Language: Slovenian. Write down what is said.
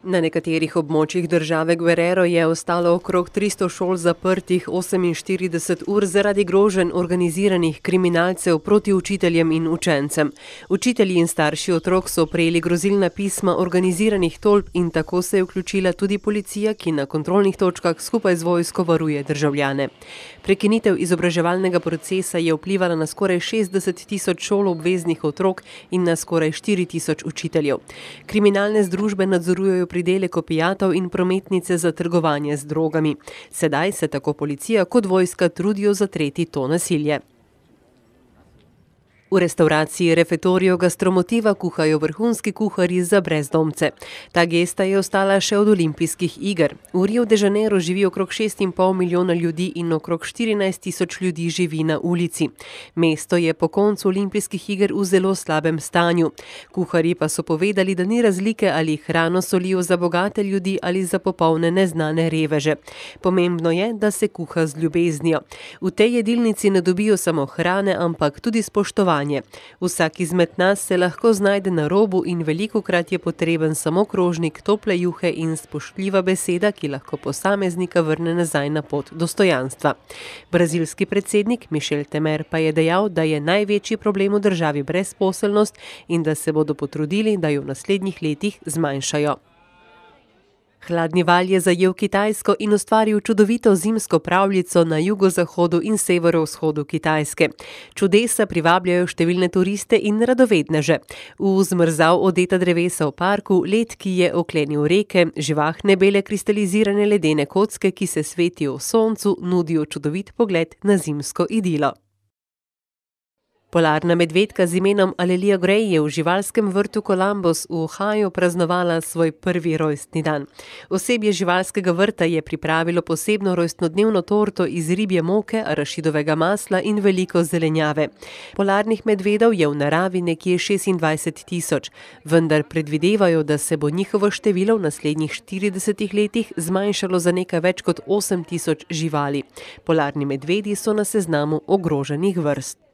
Na nekaterih območjih države Guerrero je ostalo okrog 300 šol zaprtih 48 ur zaradi groženj organiziranih kriminalcev proti učiteljem in učencem. Učitelji in starši otrok so prejeli grozilna pisma organiziranih tolp in tako se je vključila tudi policija, ki na kontrolnih točkah skupaj z vojsko varuje državljane. Prekinitev izobraževalnega procesa je vplivala na skoraj 60 tisoč šoloobveznih otrok in na skoraj 4 tisoč učiteljev. Kriminalne združbe nadzorujejo pridelek opijatov in prometnice za trgovanje z drogami. Sedaj se tako policija kot vojska trudijo zatreti to nasilje. V restavraciji Refettorio Gastromotiva kuhajo vrhunski kuharji za brezdomce. Ta gesta je ostala še od olimpijskih iger. V Rio de Janeiro živi okrog 6,5 milijona ljudi in okrog 14 tisoč ljudi živi na ulici. Mesto je po koncu olimpijskih iger v zelo slabem stanju. Kuharji pa so povedali, da ni razlike, ali hrano solijo za bogate ljudi ali za popolne neznane reveže. Pomembno je, da se kuha z ljubeznijo. V tej jedilnici ne dobijo samo hrane, ampak tudi spoštovanje. Vsak izmed nas se lahko znajde na robu in velikokrat je potreben samo krožnik tople juhe in spoštljiva beseda, ki lahko posameznika vrne nazaj na pot dostojanstva. Brazilski predsednik Michel Temer pa je dejal, da je največji problem v državi brezposelnost in da se bodo potrudili, da jo v naslednjih letih zmanjšajo. Hladni val je zajel Kitajsko in ustvaril čudovito zimsko pravljico na jugozahodu in severovzhodu Kitajske. Čudesa privabljajo številne turiste in radovedneže. V zmrzav odeta drevesa v parku, led, ki je oklenil reke, živahne bele kristalizirane ledene kocke, ki se svetijo v soncu, nudijo čudovit pogled na zimsko idilo. Polarna medvedka z imenom Alelia Gray je v živalskem vrtu Columbus v Ohaju praznovala svoj prvi rojstni dan. Osebje živalskega vrta je pripravilo posebno rojstnodnevno torto iz ribje moke, arašidovega masla in veliko zelenjave. Polarnih medvedov je v naravi nekje 26 tisoč, vendar predvidevajo, da se bo njihovo število v naslednjih 40 letih zmanjšalo za nekaj več kot 8 tisoč živali. Polarni medvedi so na seznamu ogroženih vrst.